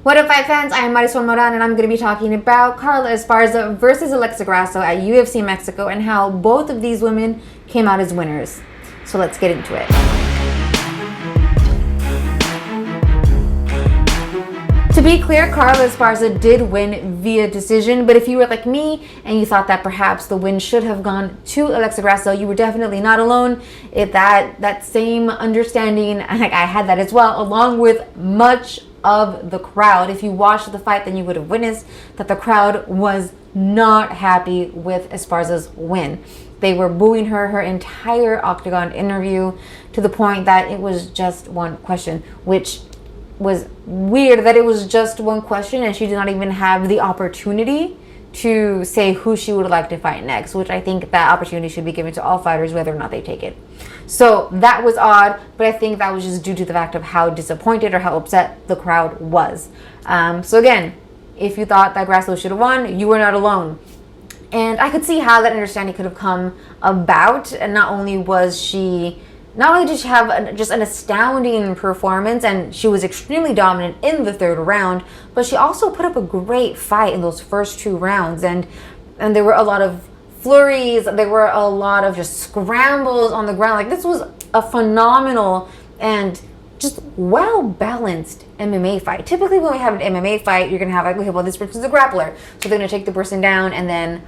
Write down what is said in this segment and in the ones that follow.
What up, fight fans? I am Marisol Moran, and I'm going to be talking about Carla Esparza versus Alexa Grasso at UFC Mexico and how both of these women came out as winners. So let's get into it. To be clear, Carla Esparza did win via decision, but if you were like me and you thought that perhaps the win should have gone to Alexa Grasso, you were definitely not alone. That same understanding, I had that as well, along with much of the crowd. If you watched the fight, then you would have witnessed that the crowd was not happy with Esparza's win. They were booing her entire Octagon interview to the point that it was just one question, which was weird that it was just one question and she did not even have the opportunity to say who she would like to fight next, which I think that opportunity should be given to all fighters whether or not they take it. So that was odd, but I think that was just due to the fact of how disappointed or how upset the crowd was. So again, if you thought that Grasso should have won, you were not alone. And I could see how that understanding could have come about. And not only did she have just an astounding performance and she was extremely dominant in the third round, but she also put up a great fight in those first two rounds. And there were a lot of flurries, there were a lot of just scrambles on the ground. Like, this was a phenomenal and just well-balanced MMA fight. Typically when we have an MMA fight, you're going to have like, okay, well, this person's a grappler, so they're going to take the person down, and then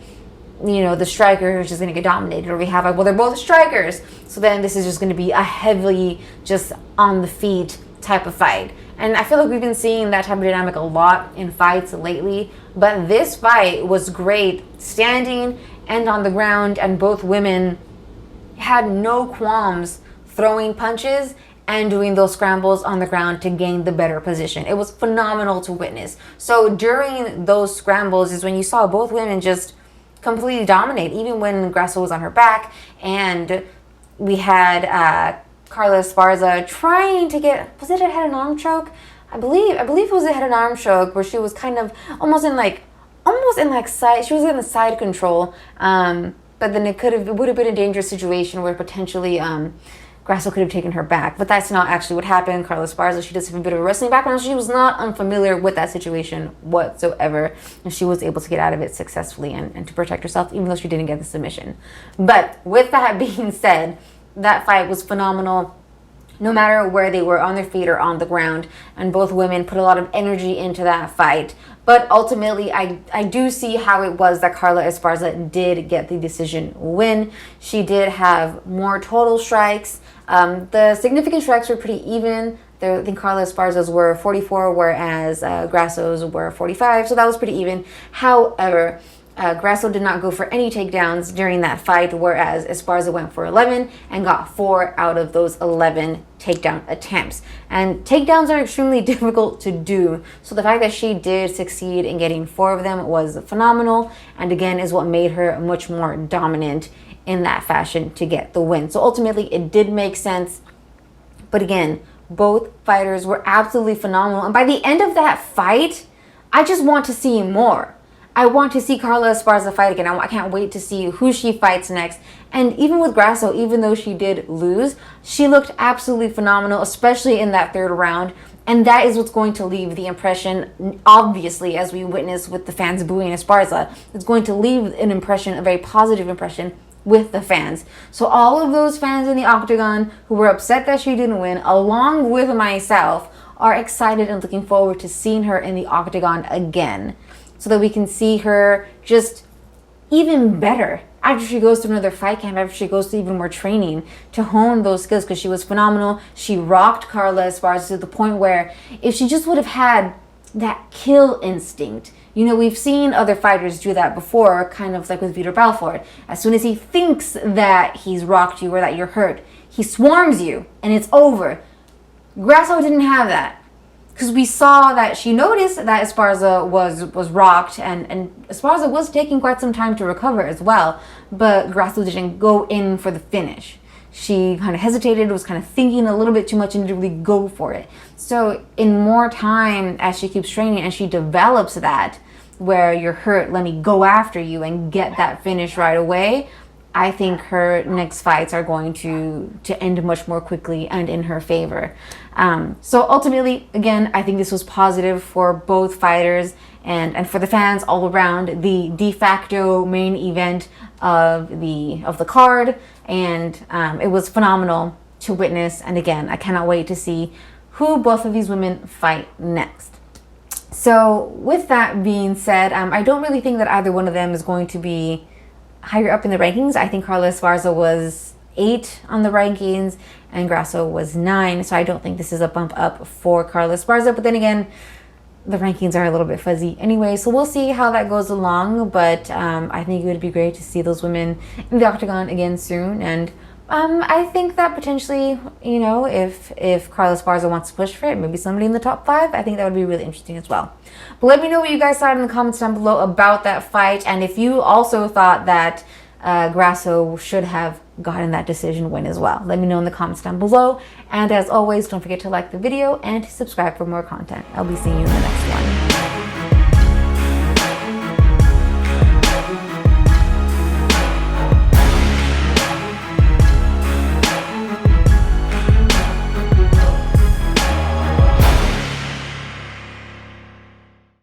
the striker is just going to get dominated. Or we have like, well, they're both strikers, so then this is just going to be a heavily just on the feet type of fight. And I feel like we've been seeing that type of dynamic a lot in fights lately, but this fight was great standing and on the ground, and both women had no qualms throwing punches and doing those scrambles on the ground to gain the better position. It was phenomenal to witness. So during those scrambles is when you saw both women just completely dominate, even when Grasso was on her back, and we had Carla Esparza trying to get, was it a head and arm choke? I believe it was a head and arm choke where she was kind of almost in side, she was in the side control, but then it would have been a dangerous situation where potentially Grasso could have taken her back, but that's not actually what happened. Carla Esparza, she does have a bit of a wrestling background. She was not unfamiliar with that situation whatsoever, and she was able to get out of it successfully and to protect herself, even though she didn't get the submission. But with that being said, that fight was phenomenal, no matter where they were, on their feet or on the ground, and both women put a lot of energy into that fight. But ultimately, I do see how it was that Carla Esparza did get the decision win. She did have more total strikes. The significant strikes were pretty even. I think Carla Esparza's were 44, whereas Grasso's were 45, so that was pretty even. However, Grasso did not go for any takedowns during that fight, whereas Esparza went for 11 and got 4 out of those 11 takedown attempts. And takedowns are extremely difficult to do, so the fact that she did succeed in getting 4 of them was phenomenal, and again is what made her much more dominant in that fashion to get the win. So ultimately it did make sense, but again, both fighters were absolutely phenomenal, and by the end of that fight, I just want to see more. I want to see Carla Esparza fight again. I can't wait to see who she fights next. And even with Grasso, even though she did lose, she looked absolutely phenomenal, especially in that third round. And that is what's going to leave the impression, obviously, as we witnessed with the fans booing Esparza, it's going to leave an impression, a very positive impression with the fans. So all of those fans in the Octagon who were upset that she didn't win, along with myself, are excited and looking forward to seeing her in the Octagon again, so that we can see her just even better after she goes to another fight camp, after she goes to even more training to hone those skills, because she was phenomenal. She rocked Carla Esparza to the point where if she just would have had that kill instinct, we've seen other fighters do that before, kind of like with Vitor Belfort. As soon as he thinks that he's rocked you or that you're hurt, he swarms you and it's over. Grasso didn't have that, because we saw that she noticed that Esparza was rocked, and Esparza was taking quite some time to recover as well, but Grasso didn't go in for the finish. She kind of hesitated, was kind of thinking a little bit too much, and didn't really go for it. So in more time, as she keeps training and she develops that, where you're hurt, let me go after you and get that finish right away, I think her next fights are going to end much more quickly and in her favor. So ultimately, again, I think this was positive for both fighters and for the fans all around. The de facto main event of the card, and it was phenomenal to witness. And again, I cannot wait to see who both of these women fight next. So with that being said, I don't really think that either one of them is going to be higher up in the rankings. I think Carla Esparza was 8 on the rankings and Grasso was 9. So I don't think this is a bump up for Carla Esparza. But then again, the rankings are a little bit fuzzy anyway. So we'll see how that goes along. But I think it would be great to see those women in the octagon again soon. And I think that potentially, you know, if Carla Esparza wants to push for it, maybe somebody in the top 5, I think that would be really interesting as well. But let me know what you guys thought in the comments down below about that fight. And if you also thought that Grasso should have gotten that decision win as well. Let me know in the comments down below. And as always, don't forget to like the video and to subscribe for more content. I'll be seeing you in the next one.